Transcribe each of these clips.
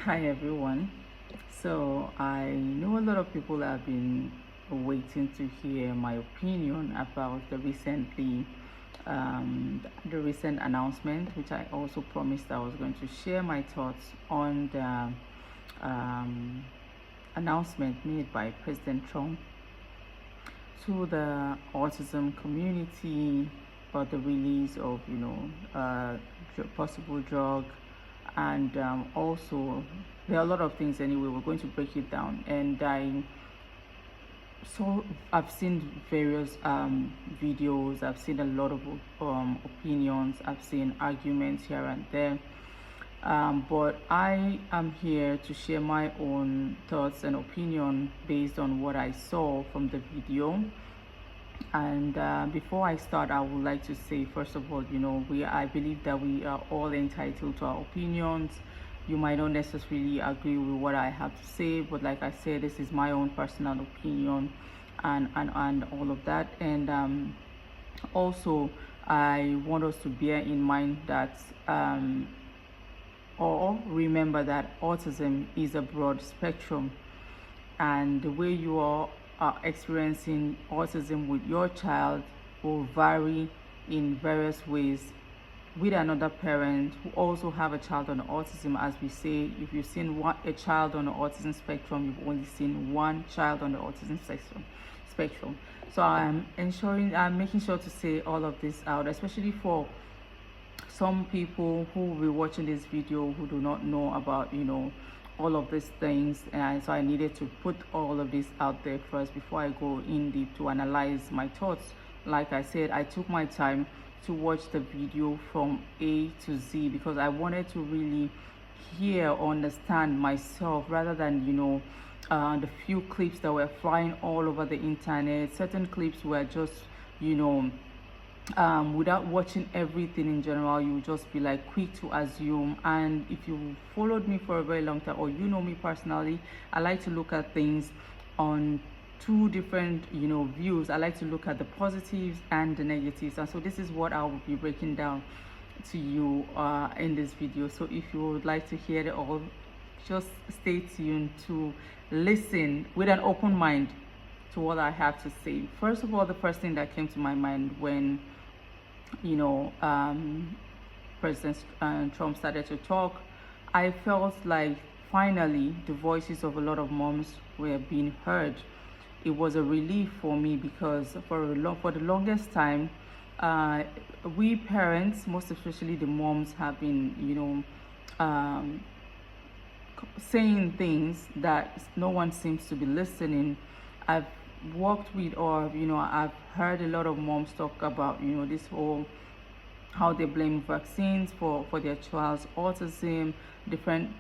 Hi everyone. So I know a lot of people have been waiting to hear my opinion about the recent announcement, which I also promised I was going to share my thoughts on the um, announcement made by President Trump to the autism community about the release of possible drug, and also there are a lot of things. Anyway, we're going to break it down, and I've seen various videos, I've seen a lot of opinions, I've seen arguments here and there, but I am here to share my own thoughts and opinion based on what I saw from the video. And before I start, I would like to say, first of all, I believe that we are all entitled to our opinions. You might not necessarily agree with what I have to say, but like I said, this is my own personal opinion, and all of that. And also, I want us to bear in mind that or remember that autism is a broad spectrum, and the way you are experiencing autism with your child will vary in various ways with another parent who also have a child on autism. As we say, if you've seen a child on the autism spectrum, you've only seen one child on the autism spectrum. So I'm making sure to say all of this out, especially for some people who will be watching this video who do not know about all of these things. And so I needed to put all of this out there first before I go in deep to analyze my thoughts. Like I said, I took my time to watch the video from A to Z because I wanted to really hear or understand myself, rather than the few clips that were flying all over the internet. Certain clips were just without watching everything in general, you just be like quick to assume. And if you followed me for a very long time, or you know me personally, I like to look at things on two different views. I like to look at the positives and the negatives, and so this is what I will be breaking down to you in this video. So if you would like to hear it all, just stay tuned to listen with an open mind to what I have to say. First of all, the first thing that came to my mind when President Trump started to talk, I felt like finally the voices of a lot of moms were being heard. It was a relief for me because for the longest time, we parents, most especially the moms, have been saying things that no one seems to be listening. I've worked with, or I've heard a lot of moms talk about this whole how they blame vaccines for their child's autism, different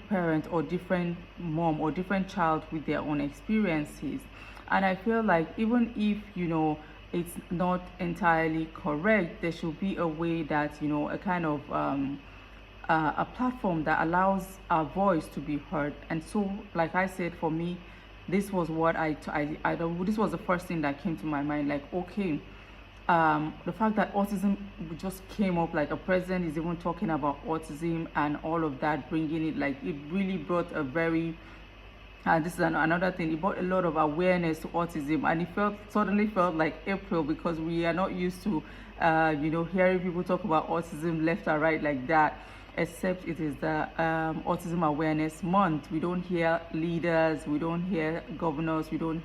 parent or different mom or different child with their own experiences. And I feel like even if it's not entirely correct, there should be a way that a kind of a platform that allows our voice to be heard. And so, like I said, for me, this was what this was the first thing that came to my mind. Like, okay, the fact that autism just came up, like a president is even talking about autism and all of that, bringing it, like, it really brought a very this is another thing, it brought a lot of awareness to autism. And it suddenly felt like April, because we are not used to hearing people talk about autism left or right like that, except it is the Autism Awareness Month. We don't hear leaders, we don't hear governors, we don't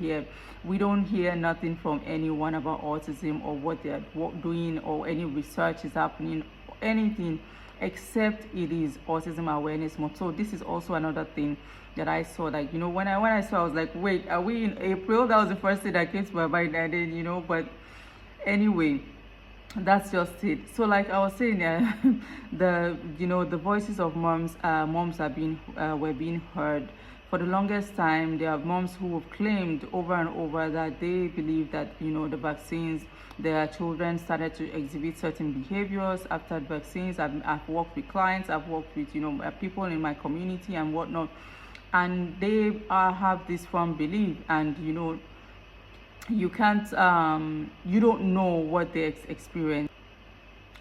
hear nothing from anyone about autism or what they're doing, or any research is happening, or anything, except it is Autism Awareness Month. So this is also another thing that I saw. Like, when I saw, I was like, wait, are we in April? That was the first thing that came to my mind. And then but anyway, that's just it. So like I was saying, the voices of moms were being heard. For the longest time, there are moms who have claimed over and over that they believe that the vaccines, their children started to exhibit certain behaviors after vaccines. I've worked with clients, I've worked with people in my community and whatnot, and they have this firm belief. And you can't you don't know what they experience,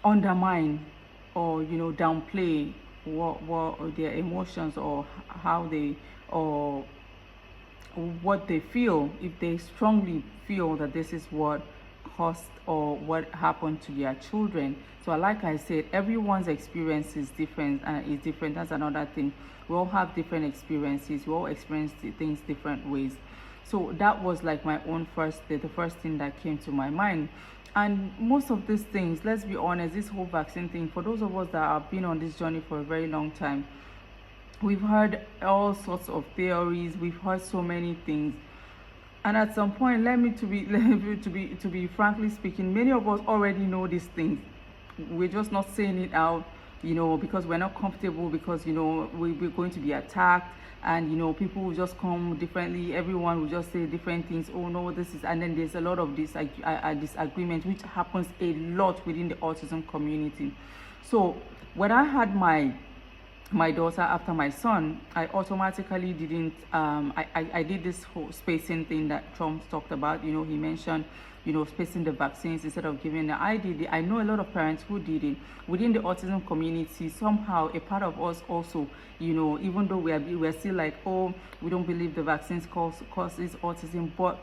undermine or downplay what their emotions, or how they, or what they feel, if they strongly feel that this is what caused or what happened to their children. So like I said, everyone's experience is different, and is different. That's another thing. We all have different experiences. We all experience things different ways. So that was like my own the first thing that came to my mind. And most of these things, let's be honest, this whole vaccine thing, for those of us that have been on this journey for a very long time, we've heard all sorts of theories, we've heard so many things. And at some point, to be frankly speaking, many of us already know these things. We're just not saying it out, because we're not comfortable, because we're going to be attacked, and people will just come differently. Everyone will just say different things. Oh no, this is, and then there's a lot of this disagreement, which happens a lot within the autism community. So when I had my daughter after my son, I automatically didn't, I did this whole spacing thing that Trump talked about. He mentioned, spacing the vaccines instead of giving the, I did it. I know a lot of parents who did it within the autism community. Somehow a part of us also, even though we're still like, oh, we don't believe the vaccines causes autism, but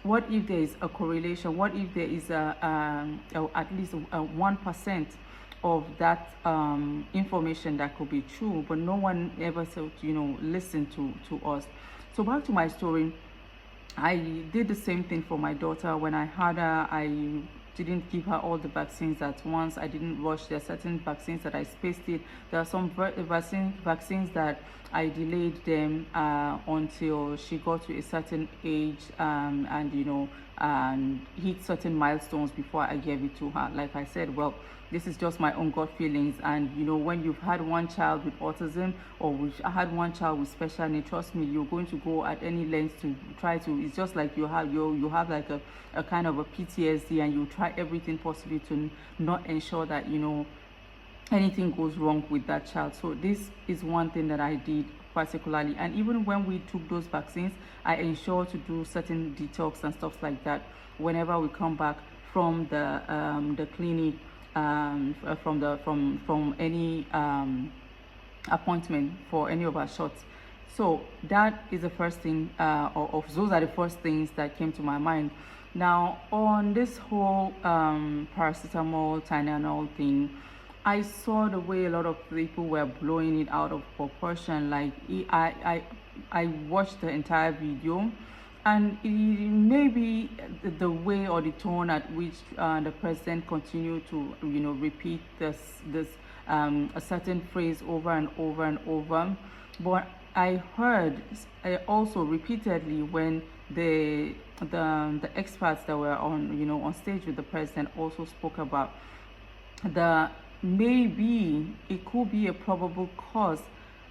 what if there is a correlation? What if there is at least a 1% of that information that could be true, but no one ever said, listen to us. So back to my story, I did the same thing for my daughter. When I had her, I didn't give her all the vaccines at once. I didn't rush. There are certain vaccines that I spaced it. There are some vaccines that I delayed them until she got to a certain age, and hit certain milestones before I gave it to her. Like I said, well, this is just my own gut feelings. And when you've had one child with autism, or had one child with special needs, trust me, you're going to go at any length to try to, it's just like you have like a kind of a PTSD, and you try everything possible to not ensure that anything goes wrong with that child. So this is one thing that I did particularly. And even when we took those vaccines, I ensure to do certain detox and stuff like that whenever we come back from the clinic, from any appointment for any of our shots. So that is the first thing, those are the first things that came to my mind. Now on this whole paracetamol, Tylenol thing, I saw the way a lot of people were blowing it out of proportion. Like I watched the entire video, and maybe the way or the tone at which the president continued to repeat this a certain phrase over and over and over. But I heard also repeatedly when the experts that were on stage with the president also spoke about maybe it could be a probable cause.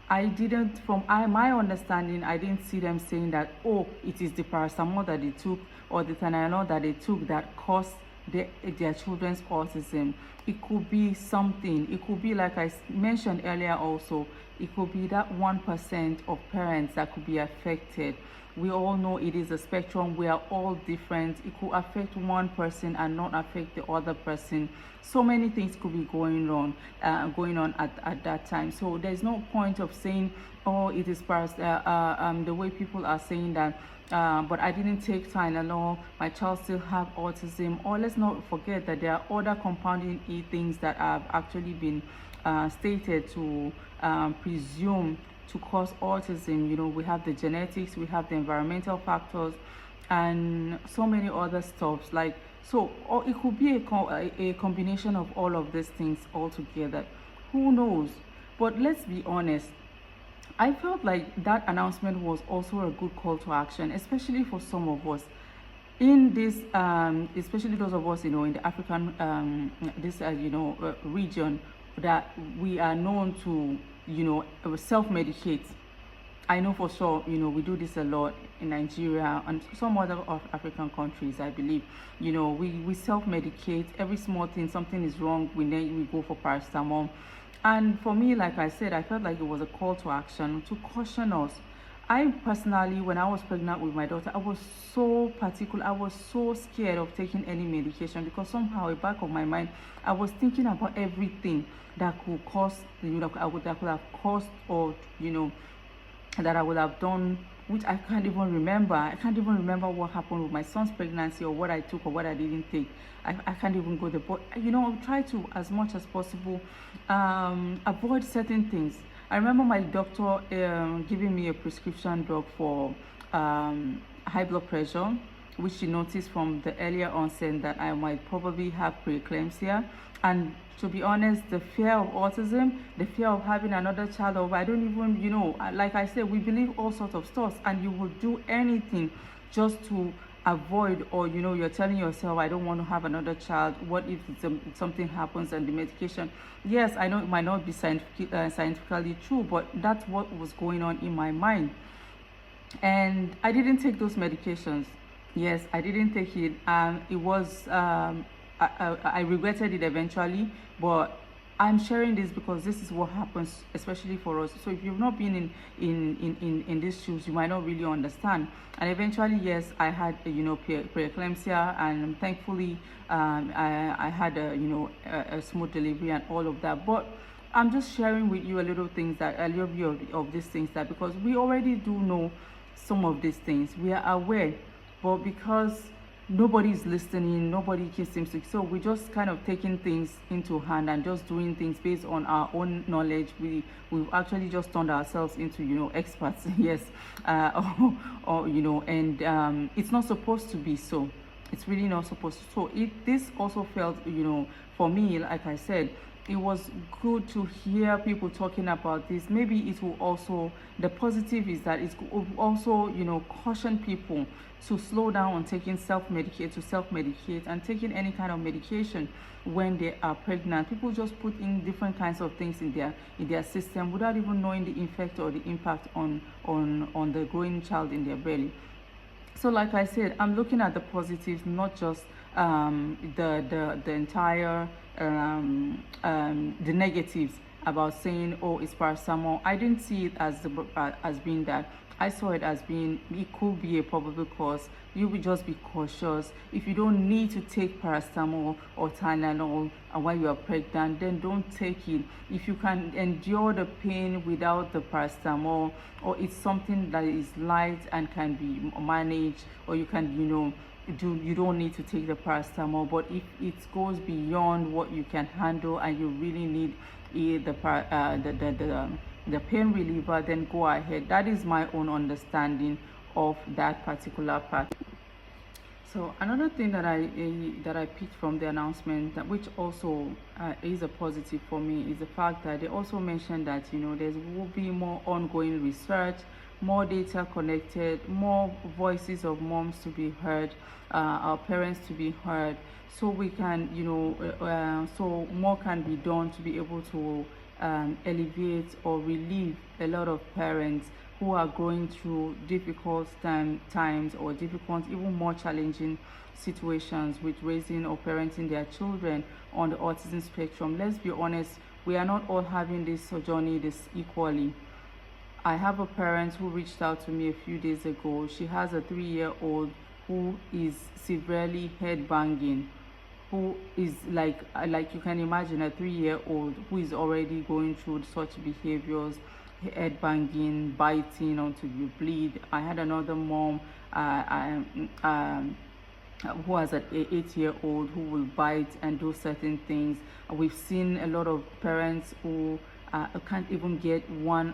I didn't, from my understanding, I didn't see them saying that, oh, it is the paracetamol that they took or the Tylenol that they took that caused their children's autism. It could be something. It could be, like I mentioned earlier also, it could be that 1% of parents that could be affected. We all know it is a spectrum. We are all different. It could affect one person and not affect the other person. So many things could be going on at that time. So there's no point of saying, oh, it is the way people are saying that, but I didn't take Tylenol, my child still have autism. Or let's not forget that there are other compounding things that have actually been stated to presume to cause autism. We have the genetics, we have the environmental factors, and so many other stuffs. Or it could be a combination of all of these things all together. Who knows? But let's be honest, I felt like that announcement was also a good call to action, especially for some of us in this, especially those of us, in the African region, that we are known to self-medicate. I know for sure, we do this a lot in Nigeria and some other African countries, I believe. We self-medicate. Every small thing, something is wrong, we go for paracetamol. And for me, like I said, I felt like it was a call to action to caution us. I personally, when I was pregnant with my daughter, I was so particular. I was so scared of taking any medication because somehow, in the back of my mind, I was thinking about everything that could cause, that could have caused, or that I would have done, which I can't even remember. I can't even remember what happened with my son's pregnancy, or what I took or what I didn't take. I can't even go there. But I'll try to, as much as possible, avoid certain things. I remember my doctor giving me a prescription drug for high blood pressure, which she noticed from the earlier onset that I might probably have preeclampsia. And to be honest, the fear of autism, the fear of having another child, or I don't even, like I said, we believe all sorts of stuff, and you will do anything just to avoid, or you're telling yourself, I don't want to have another child. What if something happens and the medication? Yes, I know it might not be scientifically true, but that's what was going on in my mind. And I didn't take those medications. Yes, I didn't take it. It was I regretted it eventually, but I'm sharing this because this is what happens, especially for us. So if you've not been in these shoes, you might not really understand. And eventually, yes, I had preeclampsia, and thankfully, I had a smooth delivery and all of that. But I'm just sharing with you a little bit of these things, that because we already do know some of these things, we are aware, but because nobody is listening, nobody seems to, so we're just kind of taking things into hand and just doing things based on our own knowledge. We've actually just turned ourselves into experts. Yes, and it's not supposed to be so. It's really not supposed to. So this also felt, for me, like I said, it was good to hear people talking about this. Maybe it will also, the positive is that it will also, caution people to slow down on taking self-medicate and taking any kind of medication when they are pregnant. People just put in different kinds of things in their system without even knowing the effect or the impact on the growing child in their belly. So like I said, I'm looking at the positives, not just the entire the negatives about saying, oh, it's paracetamol. I didn't see it as being that. I saw it as being, it could be a probable cause. You will just be cautious. If you don't need to take paracetamol or Tylenol while you are pregnant, then don't take it. If you can endure the pain without the paracetamol, or it's something that is light and can be managed, or you can, you don't need to take the paracetamol. But if it goes beyond what you can handle and you really need the pain reliever, then go ahead. That is my own understanding of that particular part. So another thing that I picked from the announcement, which also is a positive for me, is the fact that they also mentioned that there will be more ongoing research, more data collected, more voices of moms to be heard, our parents to be heard, so we can so more can be done to be able to alleviate or relieve a lot of parents who are going through difficult times, or difficult, even more challenging situations with raising or parenting their children on the autism spectrum. Let's be honest, we are not all having this journey this equally. I have a parent who reached out to me a few days ago. She has a 3-year-old who is severely headbanging, who is like you can imagine, a 3-year-old who is already going through such behaviors, headbanging, biting until you bleed. I had another mom who has an 8-year-old who will bite and do certain things. We've seen a lot of parents who can't even get one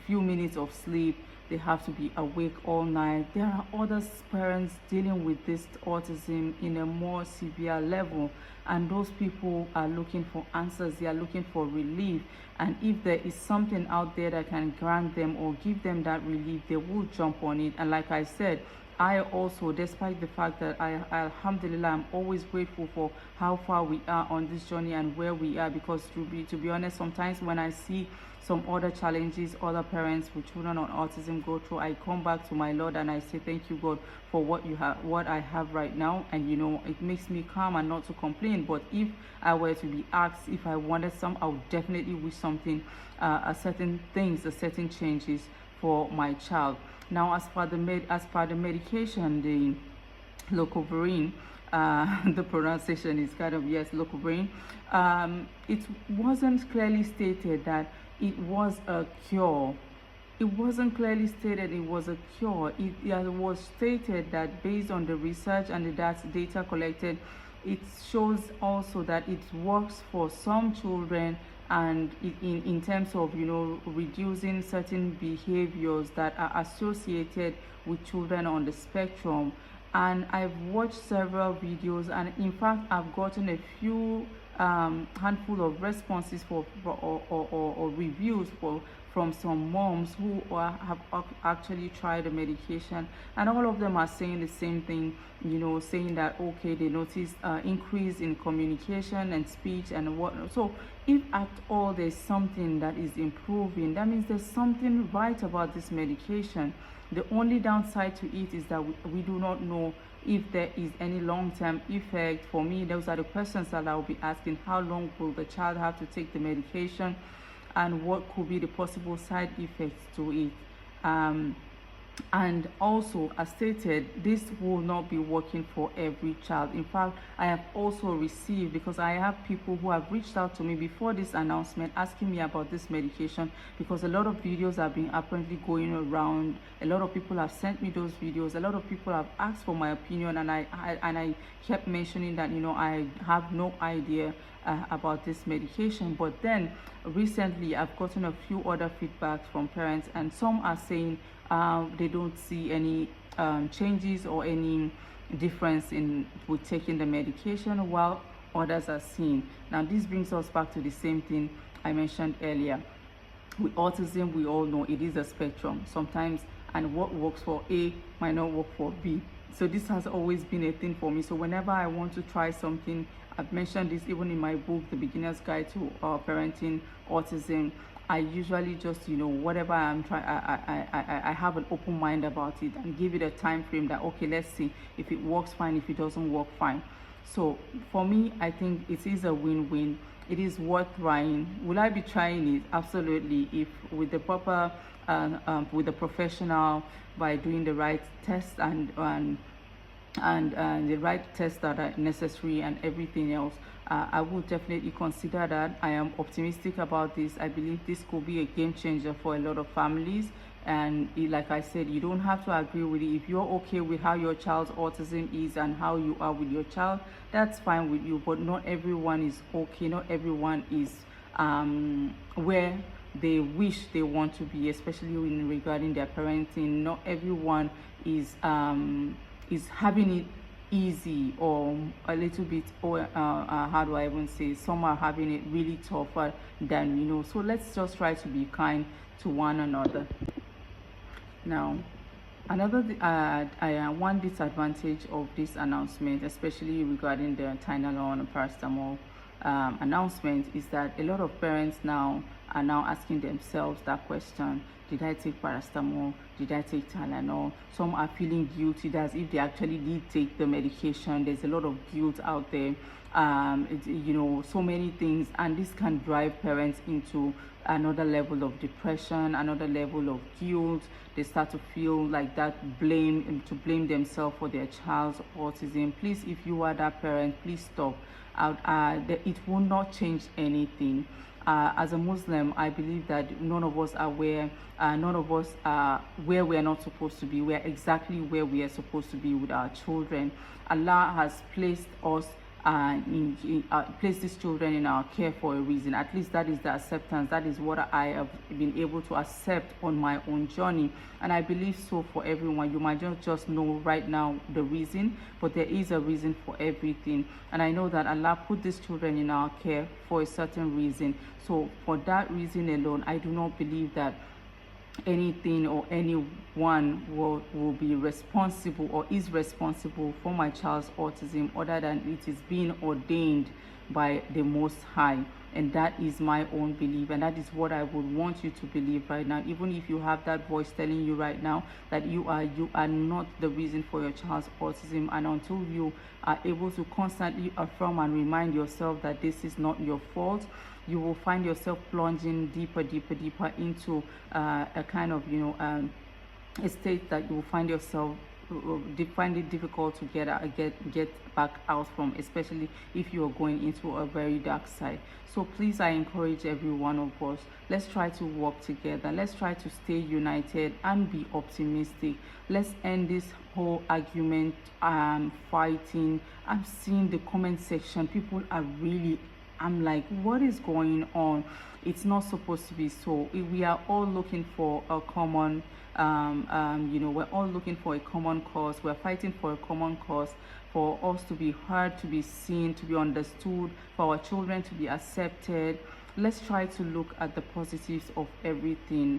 few minutes of sleep. They have to be awake all night. There are other parents dealing with this autism in a more severe level, and those people are looking for answers. They are looking for relief, and if there is something out there that can grant them or give them that relief, they will jump on it. And like I said, I also, despite the fact that alhamdulillah, I'm always grateful for how far we are on this journey and where we are, because to be honest, sometimes when I see some other challenges other parents with children on autism go through, I come back to my Lord and I say, thank you, God, for what I have right now. And it makes me calm and not to complain. But if I were to be asked if I wanted some, I would definitely wish something, certain changes for my child. Now, as per the medication, the leucovorin, the pronunciation is kind of, yes, leucovorin. It wasn't clearly stated that it was a cure. It wasn't clearly stated it was a cure. It was stated that based on the research and the data collected, it shows also that it works for some children, and in terms of, you know, reducing certain behaviors that are associated with children on the spectrum. And I've watched several videos, and in fact I've gotten a few handful of responses or reviews from some moms who have actually tried the medication, and all of them are saying the same thing, you know, saying that okay, they noticed increase in communication and speech and whatnot. So if at all there's something that is improving, that means there's something right about this medication. The only downside to it is that we do not know if there is any long-term effect. For me, those are the questions that I'll be asking. How long will the child have to take the medication, and what could be the possible side effects to it? And also, as stated, this will not be working for every child. In fact, I have also received, because I have people who have reached out to me before this announcement asking me about this medication, because a lot of videos have been apparently going around. A lot of people have sent me those videos. A lot of people have asked for my opinion, and I kept mentioning that, you know, I have no idea about this medication. But then recently I've gotten a few other feedbacks from parents, and some are saying they don't see any changes or any difference with taking the medication, while others are seeing. Now this brings us back to the same thing I mentioned earlier. With autism, we all know it is a spectrum sometimes, and what works for A might not work for B. So this has always been a thing for me. So whenever I want to try something, I've mentioned this even in my book, The Beginner's Guide to Parenting Autism, I usually just, you know, whatever I'm trying, I have an open mind about it and give it a time frame that, okay, let's see if it works fine, if it doesn't work fine. So for me, I think it is a win-win. It is worth trying. Will I be trying it? Absolutely. If with the proper, with the professional, by doing the right tests and the right tests that are necessary and everything else, I would definitely consider that. I am optimistic about this. I believe this could be a game changer for a lot of families. And like I said, you don't have to agree with it. If you're okay with how your child's autism is and how you are with your child, that's fine with you. But not everyone is okay. Not everyone is where they wish they want to be, especially in regarding their parenting. Not everyone is having it easy, or a little bit, or how do I even say, some are having it really tougher than, you know. So let's just try to be kind to one another. Now, another one disadvantage of this announcement, especially regarding the Tylenol and paracetamol announcement, is that a lot of parents now are now asking themselves that question: did I take paracetamol? Did I take Tylenol? Some are feeling guilty as if they actually did take the medication. There's a lot of guilt out there, you know, so many things, and this can drive parents into another level of depression, another level of guilt. They start to feel like that blame, to blame themselves for their child's autism. Please, if you are that parent, please stop. It will not change anything. As a Muslim, I believe that none of us are where where we are not supposed to be. We are exactly where we are supposed to be with our children. Allah has placed us place these children in our care for a reason. At least that is the acceptance. That is what I have been able to accept on my own journey, and I believe so for everyone. You might not just know right now the reason, but there is a reason for everything, and I know that Allah put these children in our care for a certain reason. So for that reason alone, I do not believe that anything or anyone will be responsible or is responsible for my child's autism, other than it is being ordained by the Most High. And that is my own belief, and that is what I would want you to believe right now. Even if you have that voice telling you right now that you are not the reason for your child's autism, and until you are able to constantly affirm and remind yourself that this is not your fault, you will find yourself plunging deeper into a kind of a state that you will find yourself find it difficult to get back out from, especially if you are going into a very dark side. So please, I encourage every one of us, let's try to work together, let's try to stay united and be optimistic. Let's end this whole argument and fighting. I'm seeing the comment section, people are really, I'm like, what is going on? It's not supposed to be so. We are all looking for a common we're all looking for a common cause. We're fighting for a common cause, for us to be heard, to be seen, to be understood, for our children to be accepted. Let's try to look at the positives of everything.